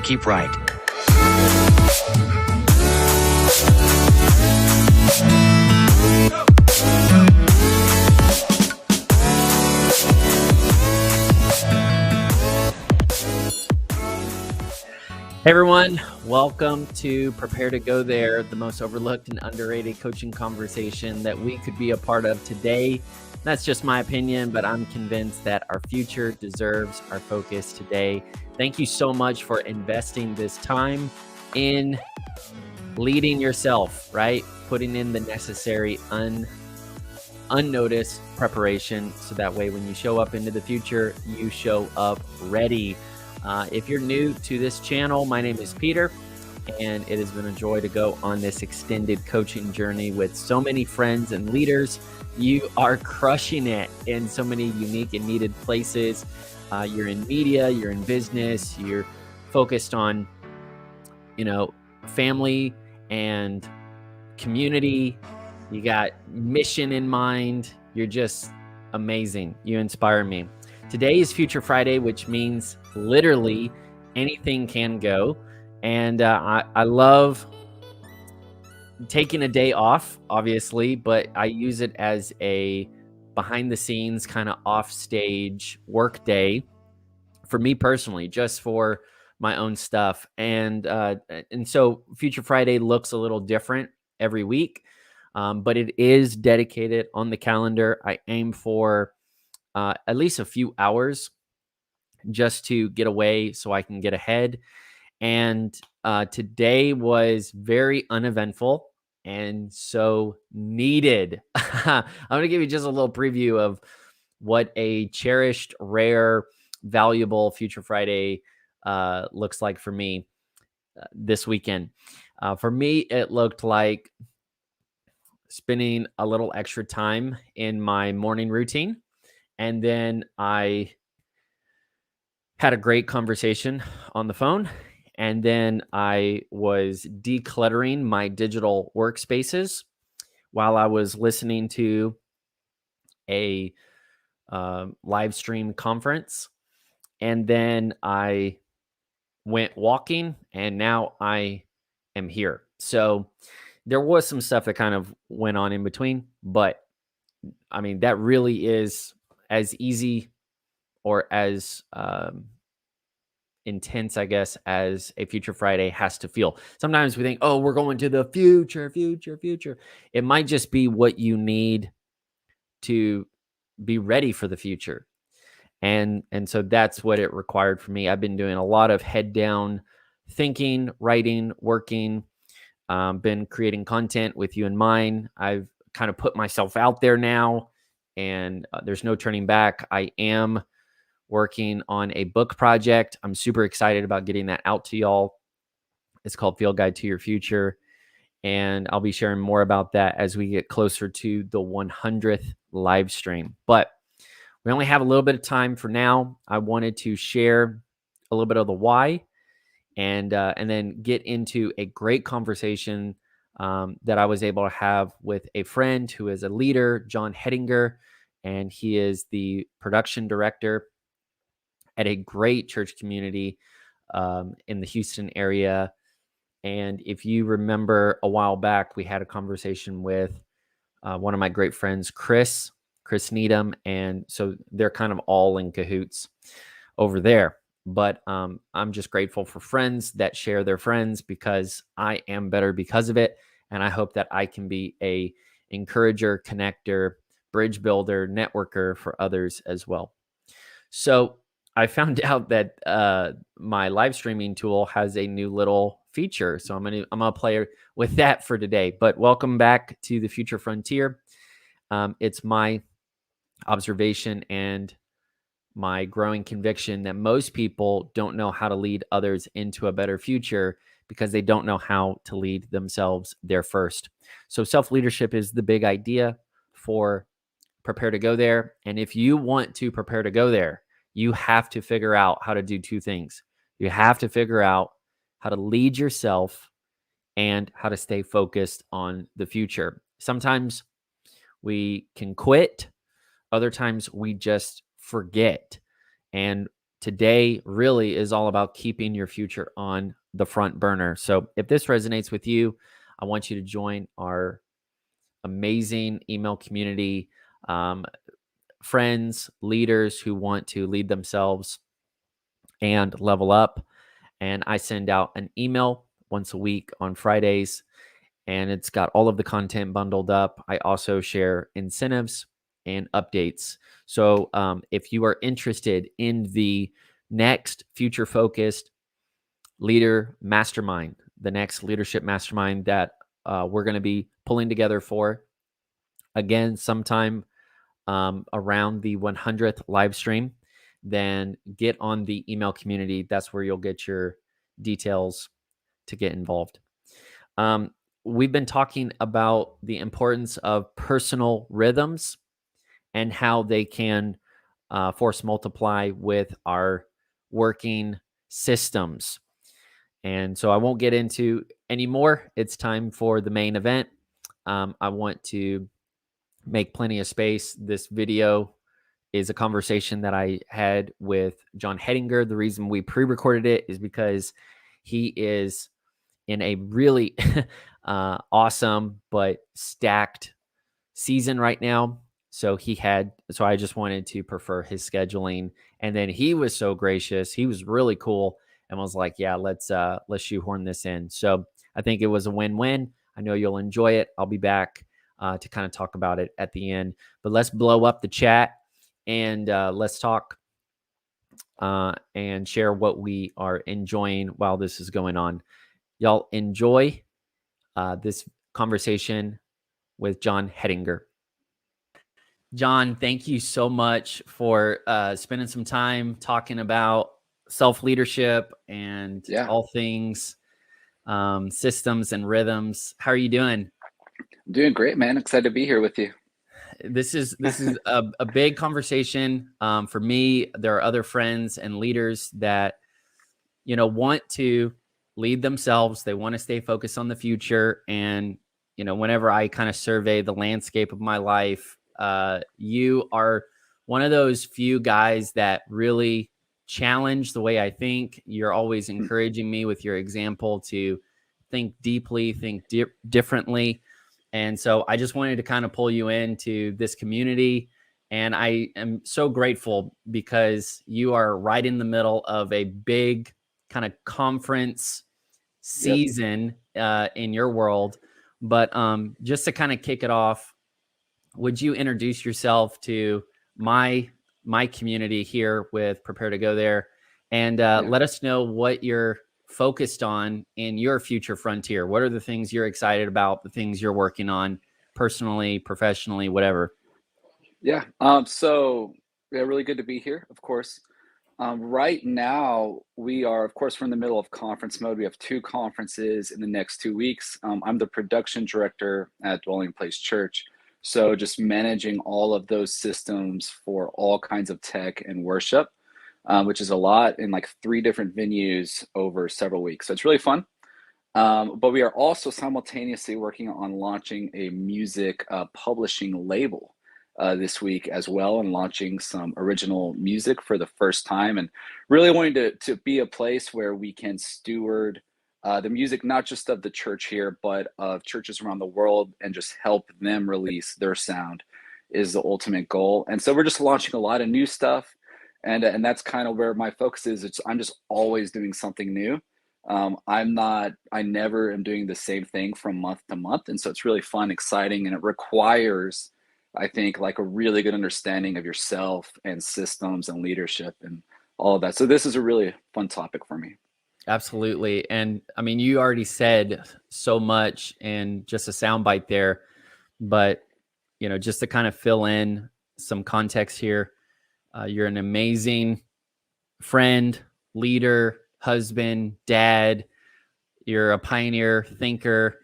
to keep right. Hey everyone, welcome to Prepare to Go There, the most overlooked and underrated coaching conversation that we could be a part of today. That's just my opinion, but I'm convinced that our future deserves our focus today. Thank you so much for investing this time in leading yourself, right? Putting in the necessary unnoticed preparation so that way when you show up into the future, you show up ready. If you're new to this channel, my name is Peter, and it has been a joy to go on this extended coaching journey with so many friends and leaders. You are crushing it in so many unique and needed places. You're in media, you're in business, you're focused on, family and community. You got mission in mind. You're just amazing. You inspire me. Today is Future Friday, which means literally anything can go. And I love taking a day off, obviously, but I use it as a behind the scenes kind of off stage work day for me personally, just for my own stuff. And so Future Friday looks a little different every week, but it is dedicated on the calendar. I aim for at least a few hours just to get away so I can get ahead. And today was very uneventful and so needed. I'm going to give you just a little preview of what a cherished, rare, valuable Future Friday looks like for me this weekend. For me, it looked like spending a little extra time in my morning routine. And then I had a great conversation on the phone. And then I was decluttering my digital workspaces while I was listening to a live stream conference. And then I went walking, and now I am here. So there was some stuff that kind of went on in between, but I mean, that really is as easy or as intense, I guess, as a Future Friday has to feel. Sometimes we think, oh, we're going to the future. It might just be what you need to be ready for the future. And so that's what it required for me. I've been doing a lot of head down thinking, writing, working, been creating content with you in mind. I've kind of put myself out there now, and there's no turning back. I am working on a book project. I'm super excited about getting that out to y'all. It's called Field Guide to Your Future. And I'll be sharing more about that as we get closer to the 100th live stream. But we only have a little bit of time for now. I wanted to share a little bit of the why and then get into a great conversation that I was able to have with a friend who is a leader, John Hettinger, and he is the production director at a great church community in the Houston area. And if you remember a while back, we had a conversation with one of my great friends, Chris Needham. And so they're kind of all in cahoots over there. But I'm just grateful for friends that share their friends, because I am better because of it. And I hope that I can be a encourager, connector, bridge builder, networker for others as well. So I found out that my live streaming tool has a new little feature. So I'm gonna play with that for today. But welcome back to the Future Frontier. It's my observation and my growing conviction that most people don't know how to lead others into a better future because they don't know how to lead themselves there first. So self-leadership is the big idea for Prepare to Go There. And if you want to prepare to go there, you have to figure out how to do two things. You have to figure out how to lead yourself and how to stay focused on the future. Sometimes we can quit. Other times we just forget. And today really is all about keeping your future on the front burner. So if this resonates with you, I want you to join our amazing email community, um, friends, leaders who want to lead themselves and level up. And I send out an email once a week on Fridays, and it's got all of the content bundled up. I also share incentives and updates. So if you are interested in the next future focused leader mastermind, the next leadership mastermind that we're going to be pulling together for, again, sometime around the 100th live stream, then get on the email community. That's where you'll get your details to get involved. We've been talking about the importance of personal rhythms and how they can force multiply with our working systems. And so I won't get into any more. It's time for the main event. I want to make plenty of space. This video is a conversation that I had with John Hettinger. The reason we pre-recorded it is because he is in a really awesome but stacked season right now. So I just wanted to prefer his scheduling. And then he was so gracious. He was really cool and was like, yeah, let's shoehorn this in. So I think it was a win-win. I know you'll enjoy it. I'll be back to kind of talk about it at the end. But let's blow up the chat and let's talk and share what we are enjoying while this is going on. Y'all enjoy this conversation with John Hettinger. John, thank you so much for spending some time talking about self-leadership and all things systems and rhythms. How are you doing? I'm doing great, man. Excited to be here with you. This is a big conversation for me. There are other friends and leaders that want to lead themselves. They want to stay focused on the future. And whenever I kind of survey the landscape of my life, you are one of those few guys that really challenge the way I think. You're always encouraging me with your example to think deeply, think differently. And so I just wanted to kind of pull you into this community. And I am so grateful because you are right in the middle of a big kind of conference season in your world. But just to kind of kick it off, would you introduce yourself to my community here with Prepare to Go There, and let us know what you're focused on in your future frontier? What are the things you're excited about, the things you're working on personally, professionally, whatever? Yeah. Really good to be here, of course. Right now, we are, of course, we're in the middle of conference mode. We have 2 conferences in the next 2 weeks. I'm the production director at Dwelling Place Church. So just managing all of those systems for all kinds of tech and worship, which is a lot in like 3 different venues over several weeks. So it's really fun. But we are also simultaneously working on launching a music publishing label this week as well, and launching some original music for the first time, and really wanting to be a place where we can steward the music, not just of the church here, but of churches around the world, and just help them release their sound is the ultimate goal. And so we're just launching a lot of new stuff, and that's kind of where my focus is. I'm just always doing something new. I never am doing the same thing from month to month. And so it's really fun, exciting, and it requires, I think, like a really good understanding of yourself and systems and leadership and all of that. So this is a really fun topic for me. Absolutely. And I mean, you already said so much in just a soundbite there, but just to kind of fill in some context here, you're an amazing friend, leader, husband, dad. You're a pioneer thinker.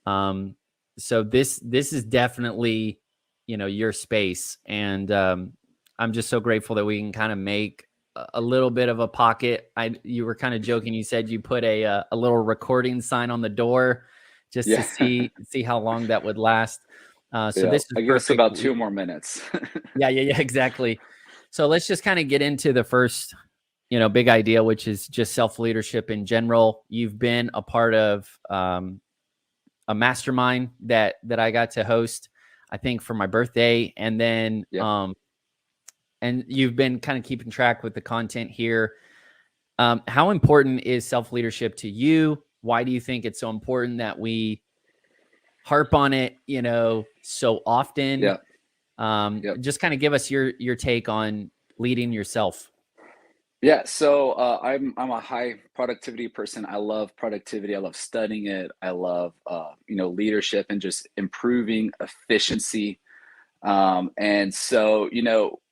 So this is definitely your space, and I'm just so grateful that we can kind of make a little bit of a pocket. You were kind of joking. You said you put a little recording sign on the door just to see how long that would last. So this is I give us perfect. about 2 more minutes. Yeah, exactly. So let's just kind of get into the first big idea, which is just self-leadership in general. You've been a part of a mastermind that I got to host, I think, for my birthday. And then Yeah. and you've been kind of keeping track with the content here. How important is self-leadership to you? Why do you think it's so important that we harp on it, so often? Yeah. Yeah. Just kind of give us your take on leading yourself. Yeah, so I'm a high productivity person. I love productivity. I love studying it. I love leadership and just improving efficiency. And so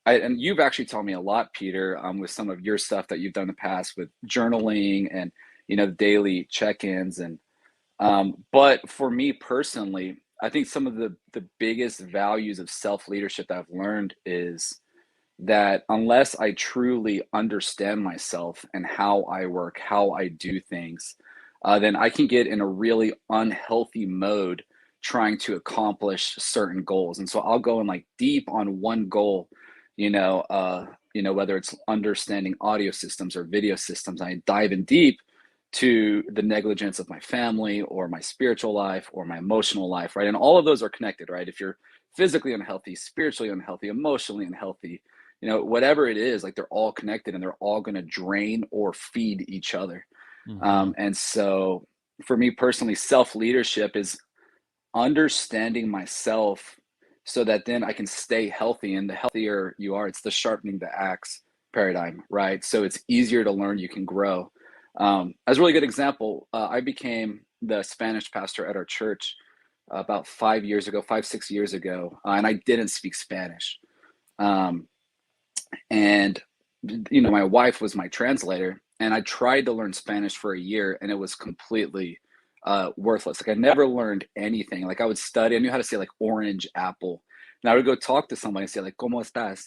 and you've actually taught me a lot, Peter, with some of your stuff that you've done in the past with journaling and daily check-ins but for me personally, I think some of the biggest values of self-leadership that I've learned is that unless I truly understand myself and how I work, how I do things, then I can get in a really unhealthy mode trying to accomplish certain goals. And so I'll go in like deep on one goal, whether it's understanding audio systems or video systems, I dive in deep to the negligence of my family or my spiritual life or my emotional life, right? And all of those are connected, right? If you're physically unhealthy, spiritually unhealthy, emotionally unhealthy, whatever it is, like they're all connected and they're all going to drain or feed each other. Mm-hmm. And so for me personally, self leadership is understanding myself so that then I can stay healthy. And the healthier you are, it's the sharpening the axe paradigm, right? So it's easier to learn, you can grow. As a really good example, I became the Spanish pastor at our church about 5 years ago, 6 years ago, and I didn't speak Spanish. Um, and my wife was my translator, and I tried to learn Spanish for a year, and it was completely worthless. Like I never learned anything. Like I would study, I knew how to say like orange, apple, and I would go talk to somebody and say like "Cómo estás?"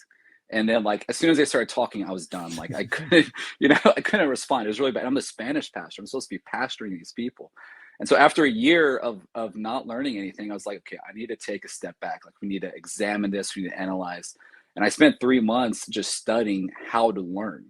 And then like as soon as they started talking, I was done. Like I couldn't, I couldn't respond. It was really bad. I'm the Spanish pastor. I'm supposed to be pastoring these people. And so after a year of not learning anything, I was like, okay, I need to take a step back. Like we need to examine this, we need to analyze. And I spent 3 months just studying how to learn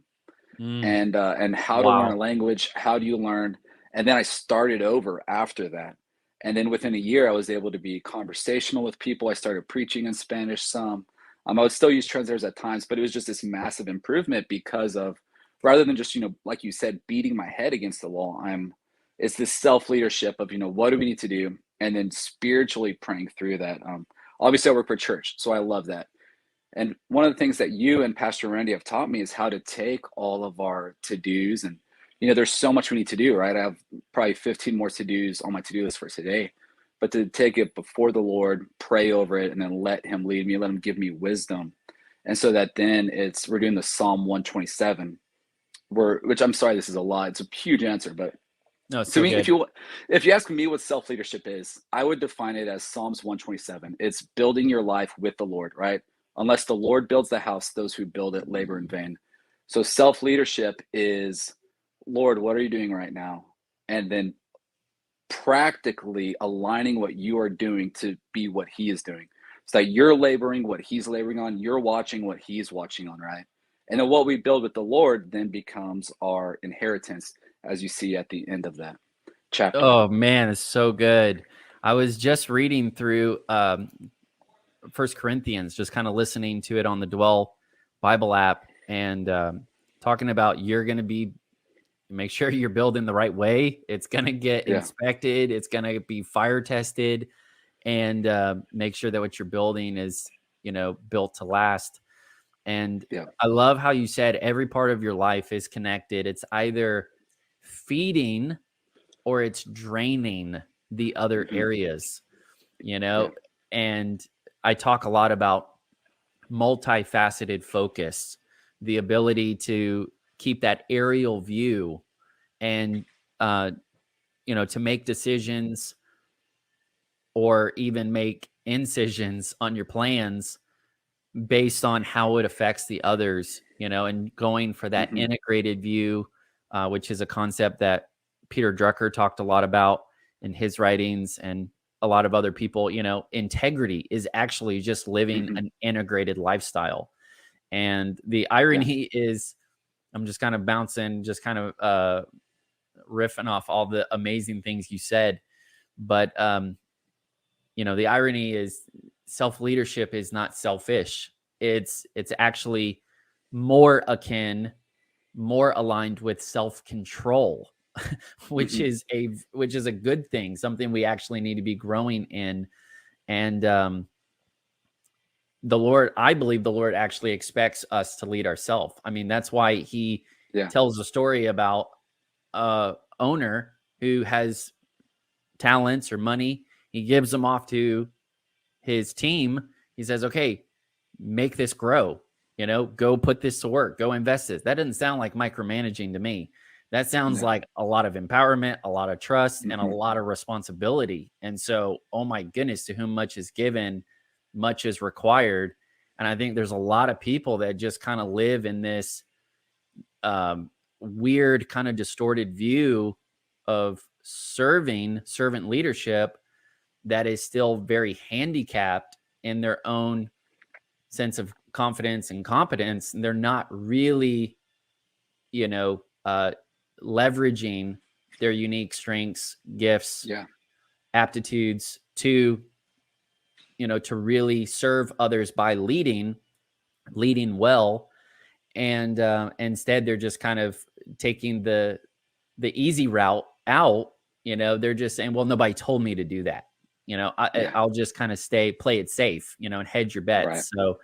Mm. and how to learn a Wow. language. How do you learn? And then I started over after that. And then within a year, I was able to be conversational with people. I started preaching in Spanish some. I would still use translators at times, but it was just this massive improvement because of rather than just, like you said, beating my head against the wall, it's this self leadership of, what do we need to do? And then spiritually praying through that. Obviously, I work for church, so I love that. And one of the things that you and Pastor Randy have taught me is how to take all of our to-dos and there's so much we need to do, right? I have probably 15 more to-dos on my to-do list for today, but to take it before the Lord, pray over it, and then let him lead me, let him give me wisdom. And so that then we're doing the Psalm 127, which I'm sorry, this is a lot. It's a huge answer, but No, it's to so me, if good. you ask me what self leadership is, I would define it as Psalms 127. It's building your life with the Lord, right? Unless the Lord builds the house, those who build it labor in vain. So self leadership is, Lord, what are you doing right now? And then practically aligning what you are doing to be what He is doing. So that you're laboring what He's laboring on, you're watching what He's watching on, right? And then what we build with the Lord then becomes our inheritance, as you see at the end of that chapter. Oh man, it's so good. I was just reading through First Corinthians, just kind of listening to it on the Dwell Bible app, and talking about you're going to be make sure you're building the right way. It's going to get Yeah, inspected. It's going to be fire tested, and make sure that what you're building is built to last. And yeah, I love how you said every part of your life is connected. It's either feeding or it's draining the other hmm areas, you yeah, know? And I talk a lot about multifaceted focus, the ability to keep that aerial view and, uh, to make decisions or even make incisions on your plans based on how it affects the others, and going for that hmm integrated view, which is a concept that Peter Drucker talked a lot about in his writings, and a lot of other people. Integrity is actually just living hmm an integrated lifestyle. And the yeah, irony is I'm just kind of bouncing, just kind of riffing off all the amazing things you said. But the irony is self-leadership is not selfish. It's actually more akin, more aligned with self-control, Hmm. which is a good thing, something we actually need to be growing in. And I believe the Lord actually expects us to lead ourselves. I mean, that's why he Yeah. tells a story about a owner who has talents or money. He gives them off to his team. He says, okay, make this grow, go put this to work, go invest this. That doesn't sound like micromanaging to me. That sounds No. like a lot of empowerment, a lot of trust, and a Hmm. lot of responsibility. And so, oh my goodness, to whom much is given, much is required. And I think there's a lot of people that just kind of live in this um, weird, kind of distorted view of servant leadership that is still very handicapped in their own sense of confidence and competence. And they're not really, you know, uh, leveraging their unique strengths, gifts, Yeah. aptitudes to, to really serve others by leading well. And instead, they're just kind of taking the easy route out. They're just saying, well, nobody told me to do that. Yeah. I'll just kind of play it safe, and hedge your Right. bets. So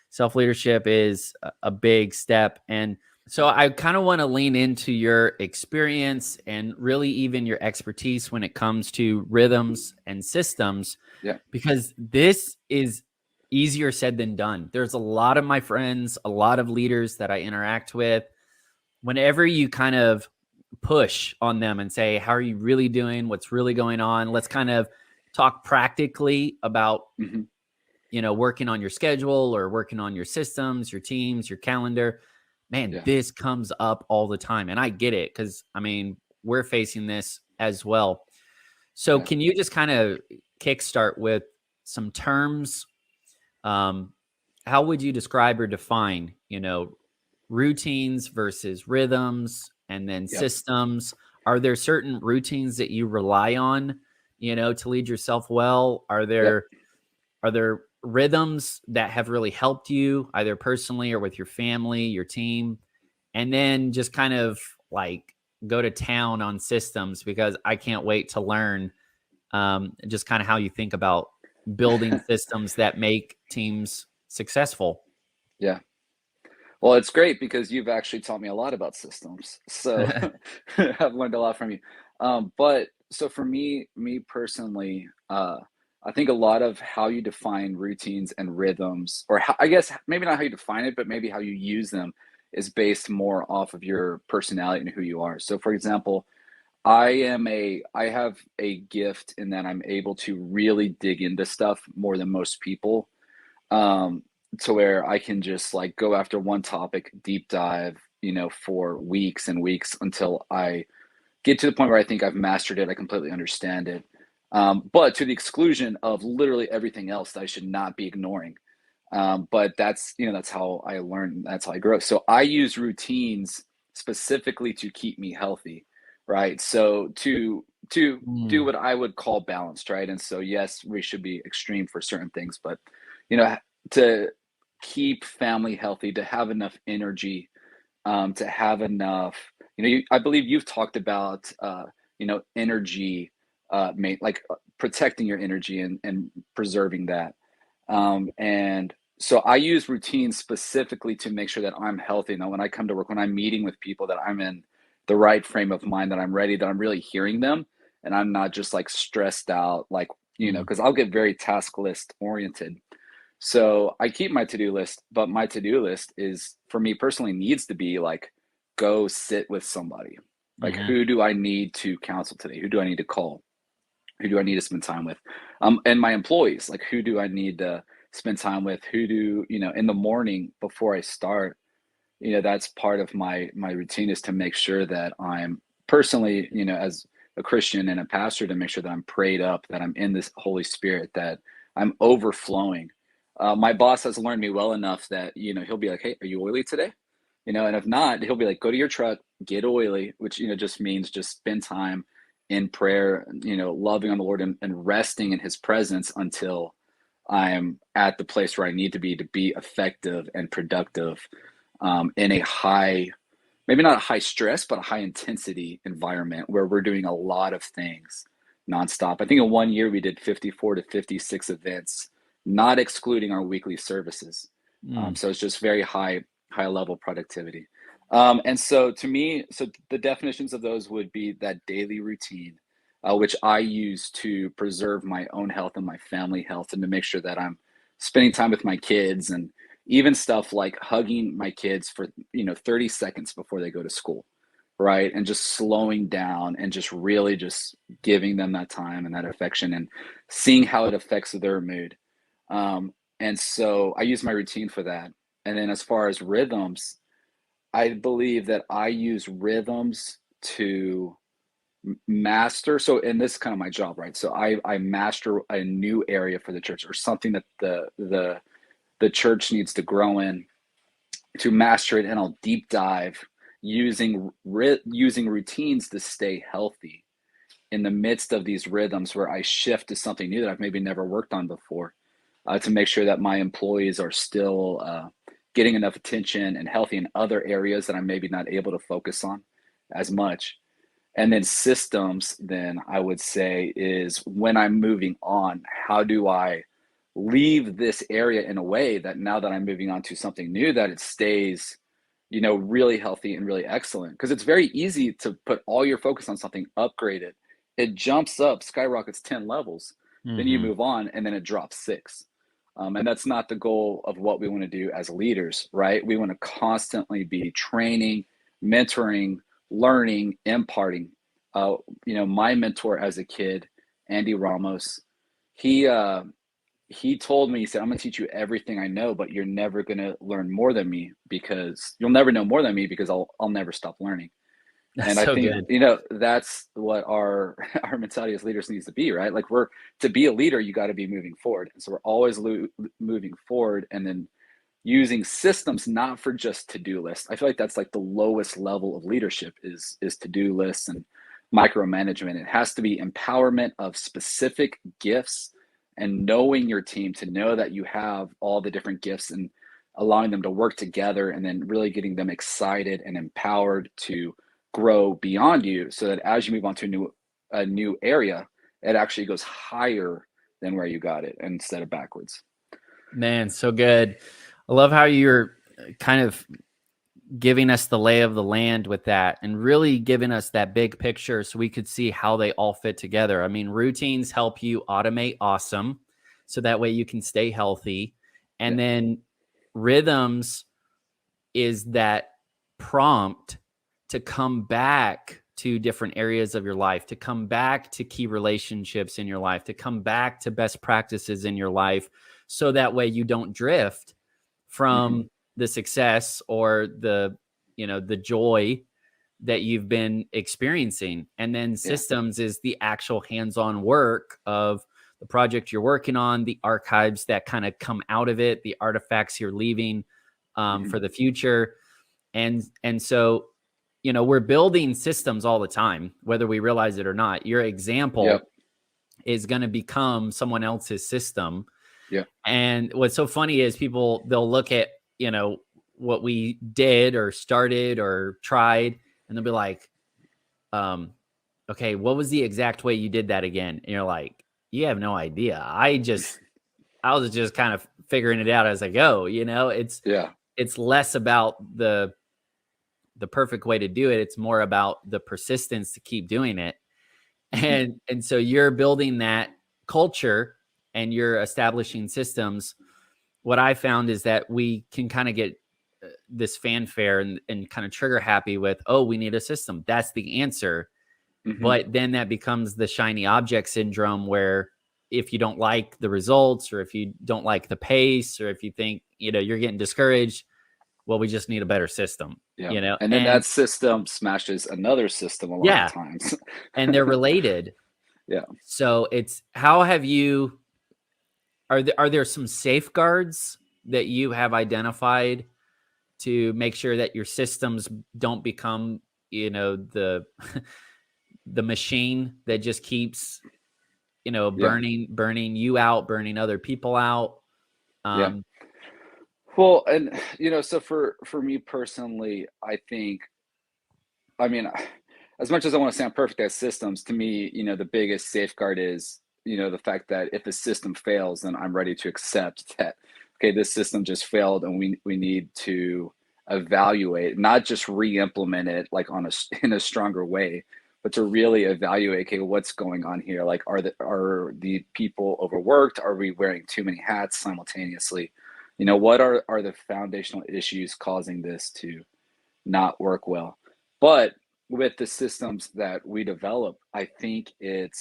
self leadership is a big step. And so I kind of want to lean into your experience and really even your expertise when it comes to rhythms and systems, Yeah. because this is easier said than done. There's a lot of my friends, a lot of leaders that I interact with. Whenever you kind of push on them and say, how are you really doing? What's really going on? Let's kind of talk practically about, Hmm. working on your schedule or working on your systems, your teams, your calendar. Man, Yeah. this comes up all the time. And I get it because, I mean, we're facing this as well. So, Yeah. can you just kind of kickstart with some terms? Um, how would you describe or define, routines versus rhythms and then Yep. systems? Are there certain routines that you rely on, to lead yourself well? Yep. Are there rhythms that have really helped you either personally or with your family, your team? And then just kind of like go to town on systems, because I can't wait to learn just kind of how you think about building systems that make teams successful. Yeah. Well, it's great because you've actually taught me a lot about systems. So I've learned a lot from you. But so for me personally, I think a lot of how you define routines and rhythms, or how, I guess maybe not how you define it, but maybe how you use them is based more off of your personality and who you are. So for example, I have a gift in that I'm able to really dig into stuff more than most people, um, to where I can just like go after one topic, deep dive, for weeks and weeks until I get to the point where I think I've mastered it. I completely understand it. But to the exclusion of literally everything else that I should not be ignoring. But that's how I learn. That's how I grow. So I use routines specifically to keep me healthy, right? So to do Mm, what I would call balanced, right? And so yes, we should be extreme for certain things, but you know, to keep family healthy, to have enough energy, to have enough. I believe you've talked about energy, like protecting your energy and preserving that. And so I use routines specifically to make sure that I'm healthy. Now, when I come to work, when I'm meeting with people, that I'm in the right frame of mind, that I'm ready, that I'm really hearing them, and I'm not just like stressed out, like, mm, because I'll get very task list oriented. So I keep my to-do list, but my to-do list is for me personally needs to be like, go sit with somebody. Like, mhm, who do I need to counsel today? Who do I need to call? Who do I need to spend time with? And my employees, like, who do I need to spend time with? Who do, in the morning before I start, that's part of my routine, is to make sure that I'm personally, as a Christian and a pastor, to make sure that I'm prayed up, that I'm in this Holy Spirit, that I'm overflowing. My boss has learned me well enough that, he'll be like, "Hey, are you oily today?" And if not, he'll be like, go to your truck, get oily, which, just means just spend time in prayer, loving on the Lord and resting in his presence until I'm at the place where I need to be effective and productive in a high, maybe not a high stress, but a high intensity environment where we're doing a lot of things nonstop. I think in one year we did 54 to 56 events, not excluding our weekly services. Mm. So it's just very high level productivity. And so to me, so the definitions of those would be that daily routine, which I use to preserve my own health and my family health, and to make sure that I'm spending time with my kids, and even stuff like hugging my kids for 30 seconds before they go to school, right? And just slowing down and just really just giving them that time and that affection and seeing how it affects their mood. And so I use my routine for that. And then as far as rhythms, I believe that I use rhythms to master. So, and this is kind of my job, right? So I master a new area for the church, or something that the church needs to grow in, to master it, and I'll deep dive using routines to stay healthy in the midst of these rhythms where I shift to something new that I've maybe never worked on before, to make sure that my employees are still getting enough attention and healthy in other areas that I'm maybe not able to focus on as much. And then systems, then I would say, is when I'm moving on, how do I leave this area in a way that now that I'm moving on to something new, that it stays, really healthy and really excellent? Because it's very easy to put all your focus on something, upgrade it. It jumps up, skyrockets 10 levels. Then you Hmm. move on and then it drops six. And that's not the goal of what we want to do as leaders, right? We want to constantly be training, mentoring, learning, imparting. My mentor as a kid, Andy Ramos, he uh, he told me, he said, I'm going to teach you everything I know, but you're never going to learn more than me, because you'll never know more than me, because I'll never stop learning. That's And I so think, good. that's what our our mentality as leaders needs to be, right? Like, we're to be a leader, you got to be moving forward. And so we're always moving forward, and then using systems, not for just to-do lists. I feel like that's like the lowest level of leadership, is to-do lists and micromanagement. It has to be empowerment of specific gifts, and knowing your team, to know that you have all the different gifts, and allowing them to work together, and then really getting them excited and empowered to grow beyond you, so that as you move on to a new area, it actually goes higher than where you got it, instead of backwards. Man, so good. I love how you're kind of giving us the lay of the land with that, and really giving us that big picture so we could see how they all fit together. I mean, routines help you automate awesome, so that way you can stay healthy. And Yeah. then rhythms is that prompt to come back to different areas of your life, to come back to key relationships in your life, to come back to best practices in your life, so that way you don't drift Hmm. from the success or the joy that you've been experiencing. And then Yeah. systems is the actual hands-on work of the project you're working on, the archives that kind of come out of it, the artifacts you're leaving Hmm. for the future. And so we're building systems all the time, whether we realize it or not. Your Yep. example is going to become someone else's system. Yeah. And what's so funny is people, they'll look at, what we did or started or tried, and they'll be like, um, okay, what was the exact way you did that again? And you're like, you have no idea. I was just kind of figuring it out as I go. Yeah. It's less about the perfect way to do it. It's more about the persistence to keep doing it. Hmm. And so you're building that culture and you're establishing systems. What I found is that we can kind of get this fanfare and kind of trigger happy with, oh, we need a system. That's the answer. Hmm. But then that becomes the shiny object syndrome, where if you don't like the results, or if you don't like the pace, or if you think, you're getting discouraged, well, we just need a better system, Yeah. And then and that system smashes another system a lot of yeah, times. and they're related. Yeah. So it's, how have you, are there some safeguards that you have identified to make sure that your systems don't become, the the machine that just keeps, Yeah. burning you out, burning other people out. Yeah. Um, Well, and so for me personally, I think, I mean, as much as I want to sound perfect at systems, to me, the biggest safeguard is, the fact that if the system fails, then I'm ready to accept that, okay, this system just failed and we need to evaluate, not just re-implement it like in a stronger way, but to really evaluate, okay, what's going on here? Like, are the people overworked? Are we wearing too many hats simultaneously? What are the foundational issues causing this to not work well? But with the systems that we develop, I think it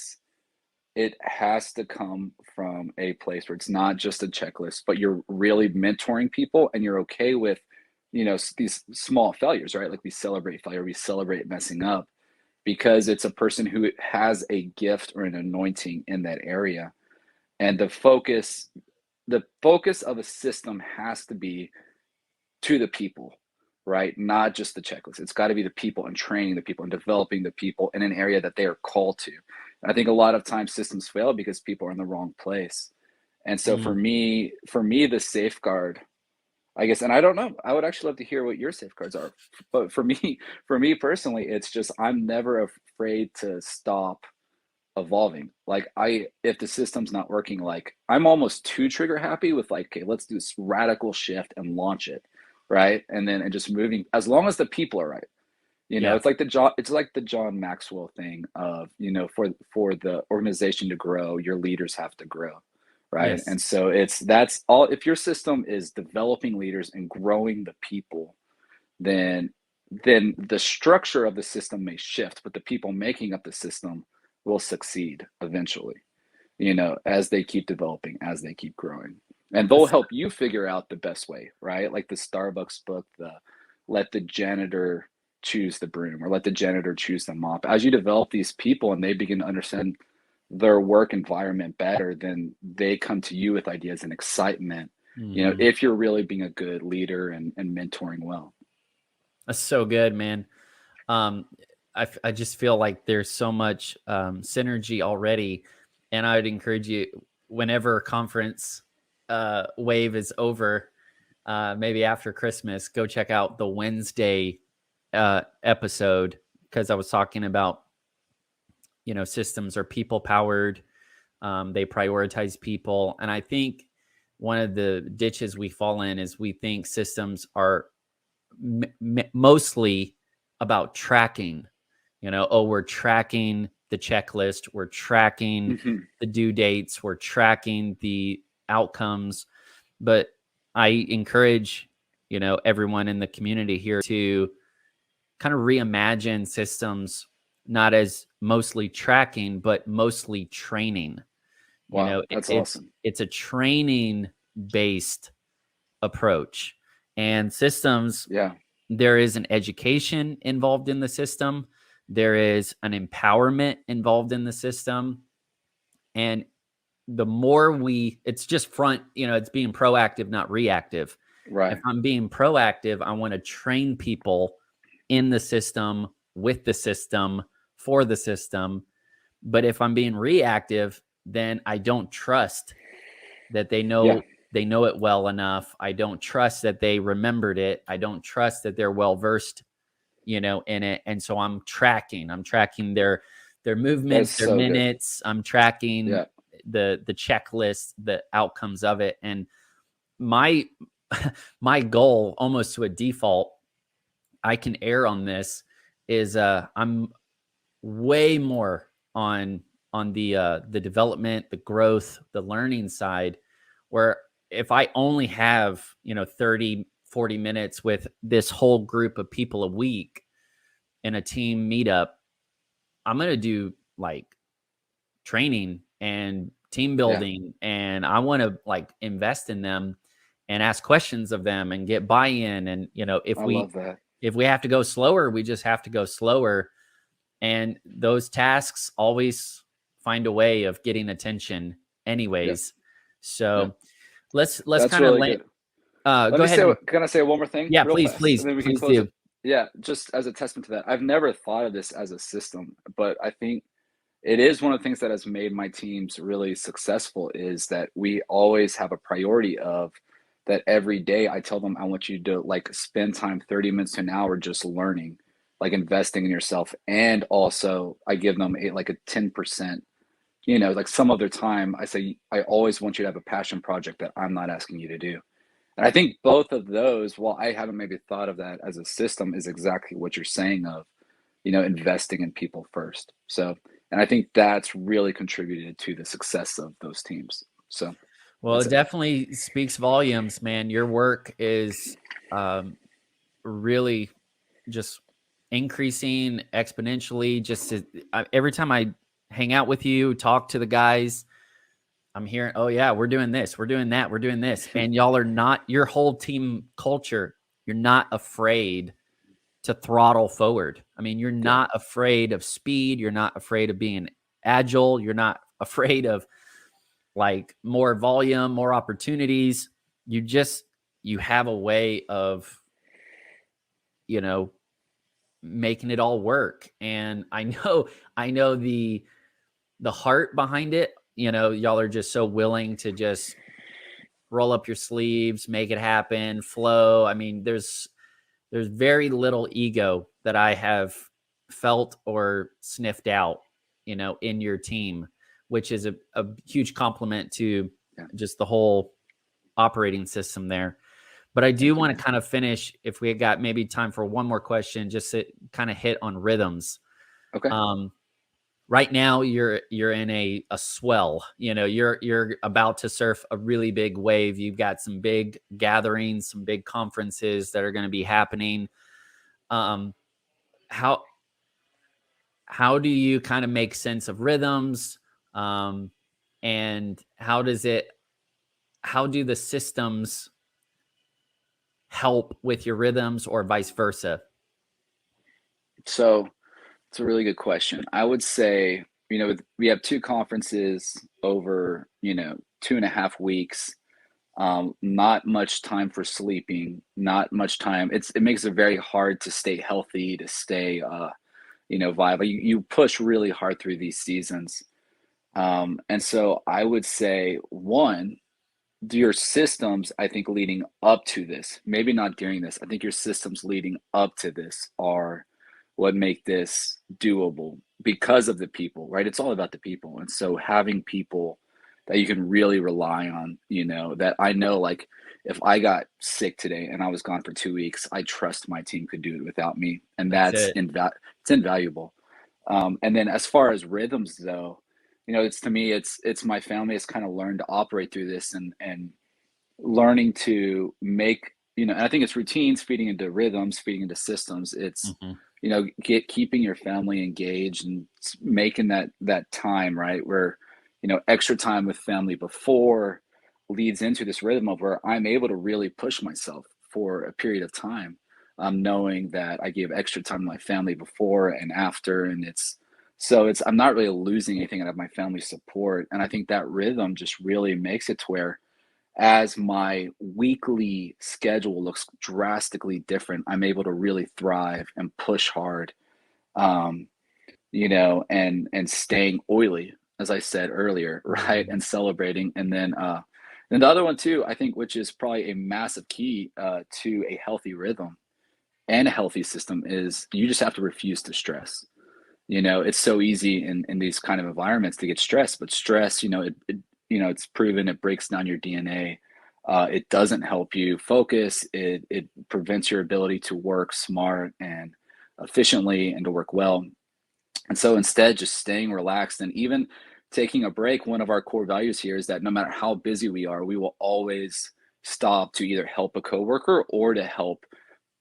has to come from a place where it's not just a checklist, but you're really mentoring people and you're okay with, these small failures, right? Like we celebrate failure, we celebrate messing up because it's a person who has a gift or an anointing in that area. And the focus of a system has to be to the people, right? Not just the checklist. It's got to be the people and training the people and developing the people in an area that they are called to. And I think a lot of times systems fail because people are in the wrong place. And so mm, for me, the safeguard, I guess, and I don't know, I would actually love to hear what your safeguards are. But for me personally, it's just I'm never afraid to stop evolving. Like if the system's not working, like I'm almost too trigger happy with like, okay, let's do this radical shift and launch it, right? And just moving as long as the people are right. yeah. It's like the John Maxwell thing of, for the organization to grow, your leaders have to grow, right? Yes. And so that's all. If your system is developing leaders and growing the people, then the structure of the system may shift, but the people making up the system will succeed eventually, as they keep developing, as they keep growing. And they'll That's help you figure out the best way, right? Like the Starbucks book, the let the janitor choose the broom or let the janitor choose the mop. As you develop these people and they begin to understand their work environment better, then they come to you with ideas and excitement, mhm. if you're really being a good leader and mentoring well. That's so good, man. Um, I just feel like there's so much synergy already, and I would encourage you whenever conference wave is over, maybe after Christmas, go check out the Wednesday episode because I was talking about systems are people powered. They prioritize people, and I think one of the ditches we fall in is we think systems are mostly about tracking. Oh, we're tracking the checklist, we're tracking Hmm. the due dates, we're tracking the outcomes. But I encourage, everyone in the community here to kind of reimagine systems not as mostly tracking, but mostly training. Wow, that's It's awesome. a training based approach. And systems, Yeah, there is an education involved in the system. There is an empowerment involved in the system. And the more it's just it's being proactive, not reactive. If right. I'm being proactive, I want to train people in the system, with the system, for the system. But if I'm being reactive, then I don't trust that Yeah, they know it well enough. I don't trust that they remembered it. I don't trust that they're well versed, in it. And so I'm tracking their that's movements, their so good. minutes. I'm tracking Yeah, the checklist, the outcomes of it. And my my goal, almost to a default, I can err on this, is I'm way more on the development, the growth, the learning side, where if I only have 30-40 minutes with this whole group of people a week in a team meetup, I'm going to do like training and team yeah, building, and I want to like invest in them and ask questions of them and get buy-in. And I love that. if we have to go slower, we just have to go slower. And those tasks always find a way of getting attention Yeah, anyways. yeah, So let's that's kind of really good. Let Go me ahead say, and can I say one more thing yeah, real please, fast, and please, then we can please close do. it. Yeah, just as a testament to that, I've never thought of this as a system, but I think it is one of the things that has made my teams really successful is that we always have a priority of that every day I tell them I want you to like spend time 30 minutes to an hour just learning, like investing in yourself. And also I give them a like a 10%, like some other time I say I always want you to have a passion project that I'm not asking you to do. And I think both of those, while I haven't maybe thought of that as a system, is exactly what you're saying of, investing in people first. So, and I think that's really contributed to the success of those teams. So Well, that's it it. definitely speaks volumes, man. Your work is um, really just increasing exponentially. Every time I hang out with you, talk to the guys, I'm hearing, oh yeah, we're doing this, we're doing that, we're doing this, and y'all are not your whole team culture. You're not afraid to throttle forward. I mean, you're Yeah. not afraid of speed. You're not afraid of being agile. You're not afraid of like more volume, more opportunities. You just you have a way of, you know, making it all work. And I know the heart behind it. Y'all are just so willing to just roll up your sleeves, make it happen, flow. I mean, there's very little ego that I have felt or sniffed out, in your team, which is a huge compliment to Yeah. just the whole operating system there. But I do Thank you, want to man. kind of finish, if we got maybe time for one more question, just to kind of hit on rhythms. Okay. Um, right now you're in a swell. You're about to surf a really big wave. You've got some big gatherings, some big conferences that are going to be happening. um how how do you kind of make sense of rhythms, um and how do the systems help with your rhythms or vice versa? So it's a really good question. I would say, we have two conferences over, 2.5 weeks. Not much time for sleeping, not much time. It makes it very hard to stay healthy, to stay, viable. You push really hard through these seasons. And so I would say one, your systems, I think leading up to this, maybe not during this, I think your systems leading up to this are what make this doable because of the people, right? It's all about the people. And so having people that you can really rely on, that I know, like if I got sick today and I was gone for 2 weeks, I trust my team could do it without me. And That's it. it's invaluable. And then as far as rhythms though, it's to me, it's my family has kind of learned to operate through this and learning to make, and I think it's routines feeding into rhythms, feeding into systems. It's, Hmm. keeping your family engaged and making that time, right? Where, extra time with family before leads into this rhythm of where I'm able to really push myself for a period of time. Knowing that I gave extra time to my family before and after, and I'm not really losing anything out of my family support. And I think that rhythm just really makes it to where as my weekly schedule looks drastically different, I'm able to really thrive and push hard, um, and staying oily, as I said earlier, right? Hmm. And celebrating. And the other one too, I think, which is probably a massive key to a healthy rhythm and a healthy system is you just have to refuse to stress. It's so easy in these kind of environments to get stressed, but stress, it's proven it breaks down your DNA. It doesn't help you focus. It prevents your ability to work smart and efficiently and to work well. And so instead, just staying relaxed and even taking a break. One of our core values here is that no matter how busy we are, we will always stop to either help a coworker or to help,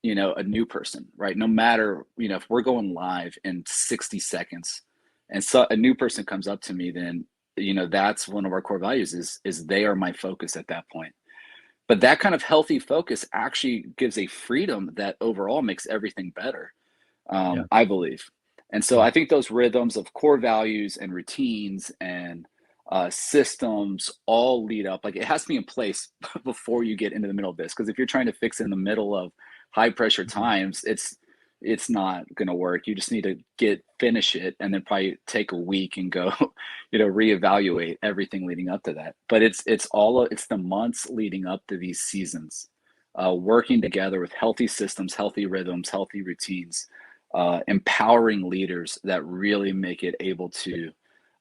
a new person, right? No matter, if we're going live in 60 seconds and so a new person comes up to me, then, that's one of our core values is they are my focus at that point. But that kind of healthy focus actually gives a freedom that overall makes everything better, Yeah. I believe. And so Yeah. I think those rhythms of core values and routines and systems all lead up. Like it has to be in place before you get into the middle of this. Because if you're trying to fix it in the middle of high pressure Mhm. times, it's not going to work. You just need to finish it, and then probably take a week and go, reevaluate everything leading up to that. But it's the months leading up to these seasons, working together with healthy systems, healthy rhythms, healthy routines, empowering leaders that really make it able to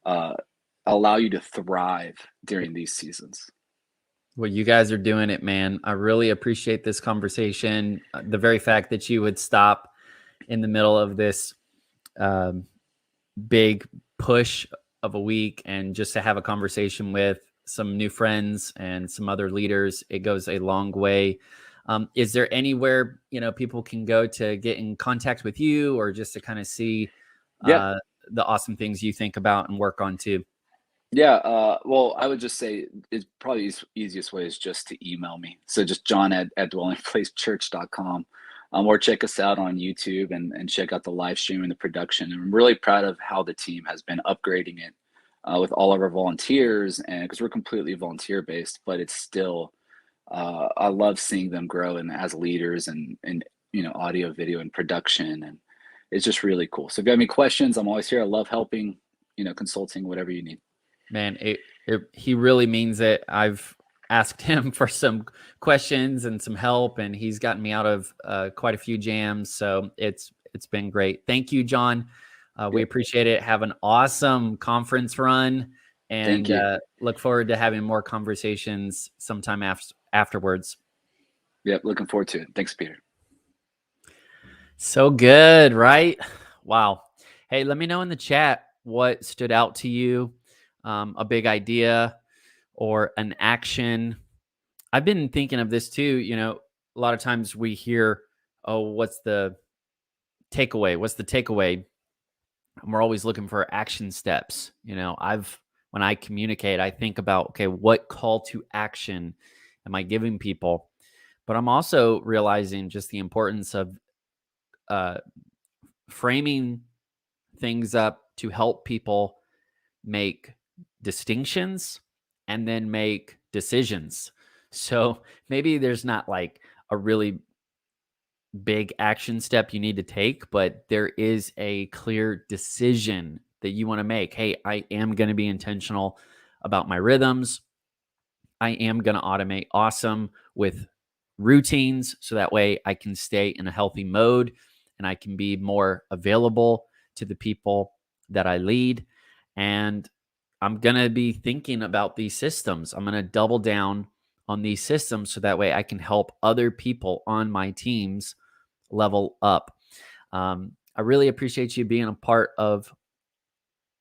uh, allow you to thrive during these seasons. Well, you guys are doing it, man. I really appreciate this conversation. The very fact that you would stop in the middle of this um, big push of a week and just to have a conversation with some new friends and some other leaders, it goes a long way. Is there anywhere people can go to get in contact with you, or just to kind of see Yeah, uh, the awesome things you think about and work on too? yeah. Well, I would just say it's probably easiest way is just to email me. So just John at dwellingplacechurch.com. Or check us out on YouTube and check out the live stream and the production. And I'm really proud of how the team has been upgrading it with all of our volunteers, and because we're completely volunteer based, but it's still I love seeing them grow and as leaders and audio, video, and production, and it's just really cool. So if you have any questions, I'm always here. I love helping, consulting, whatever you need. Man, he really means it. I've asked him for some questions and some help, and he's gotten me out of quite a few jams. So it's been great. Thank you, John. We Yep. appreciate it. Have an awesome conference run, Thank and you. look forward to having more conversations sometime afterwards. Yep. Looking forward to it. Thanks, Peter. So good, right? Wow. Hey, let me know in the chat what stood out to you, a big idea or an action. I've been thinking of this too. A lot of times we hear, "Oh, what's the takeaway? What's the takeaway?" And we're always looking for action steps. When I communicate, I think about, okay, what call to action am I giving people? But I'm also realizing just the importance of uh, framing things up to help people make distinctions and then make decisions. So maybe there's not like a really big action step you need to take, but there is a clear decision that you want to make. Hey, I am going to be intentional about my rhythms. I am going to automate awesome with routines so that way I can stay in a healthy mode and I can be more available to the people that I lead. And I'm going to be thinking about these systems. I'm going to double down on these systems so that way I can help other people on my teams level up. I really appreciate you being a part of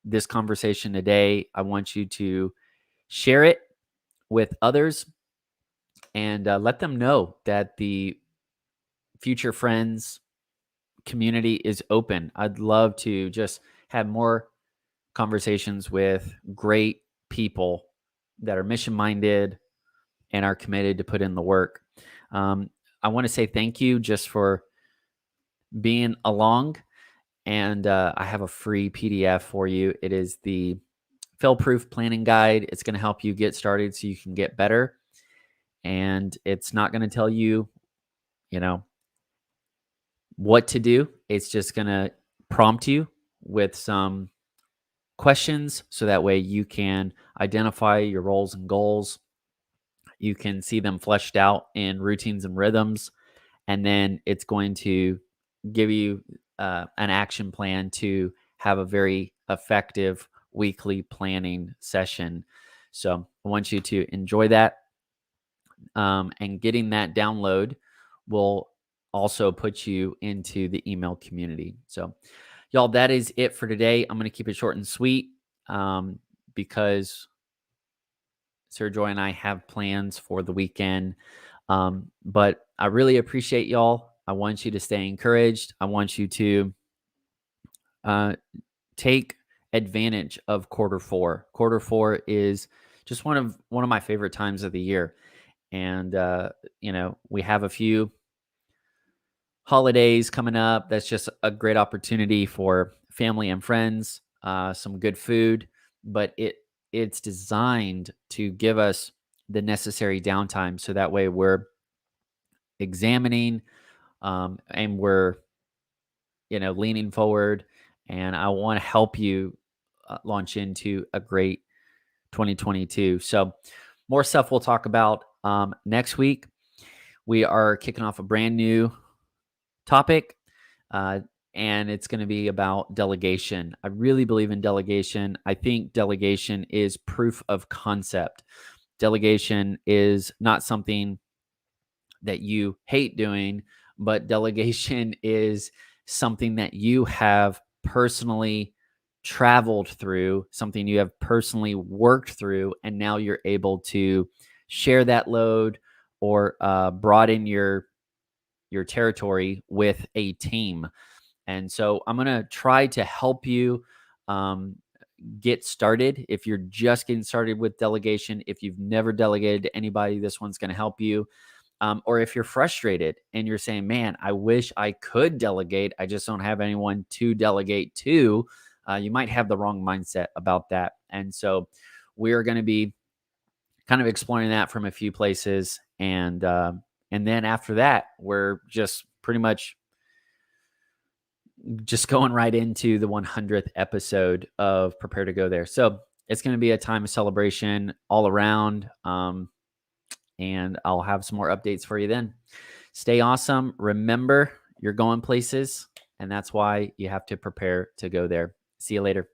this conversation today. I want you to share it with others and let them know that the Future Friends community is open. I'd love to just have more conversations with great people that are mission minded and are committed to put in the work. Um, I want to say thank you just for being along. And I have a free PDF for you. It is the fail proof planning guide. It's going to help you get started so you can get better. And it's not going to tell you, you know, what to do. It's just going to prompt you with some questions so that way you can identify your roles and goals. You can see them fleshed out in routines and rhythms. And then it's going to give you an action plan to have a very effective weekly planning session. So I want you to enjoy that. And getting that download will also put you into the email community. So, y'all, that is it for today. I'm going to keep it short and sweet because Sir Joy and I have plans for the weekend. But I really appreciate y'all. I want you to stay encouraged. I want you to uh, take advantage of quarter four. Quarter four is just one of my favorite times of the year, and we have a few holidays coming up. That's just a great opportunity for family and friends, some good food, but it it's designed to give us the necessary downtime so that way we're examining and we're leaning forward. And I want to help you launch into a great 2022. So more stuff we'll talk about next week. We are kicking off a brand new topic, uh, and it's going to be about delegation. I really believe in delegation. I think delegation is proof of concept. Delegation is not something that you hate doing, but delegation is something that you have personally traveled through, something you have personally worked through, and now you're able to share that load or broaden your territory with a team. And so I'm going to try to help you um, get started. If you're just getting started with delegation, if you've never delegated to anybody, this one's going to help you. Or if you're frustrated and you're saying, man, I wish I could delegate, I just don't have anyone to delegate to, you might have the wrong mindset about that. And so we're going to be kind of exploring that from a few places. And then after that, we're just pretty much just going right into the 100th episode of Prepare to Go There. So it's going to be a time of celebration all around. And I'll have some more updates for you then. Stay awesome. Remember, you're going places, and that's why you have to prepare to go there. See you later.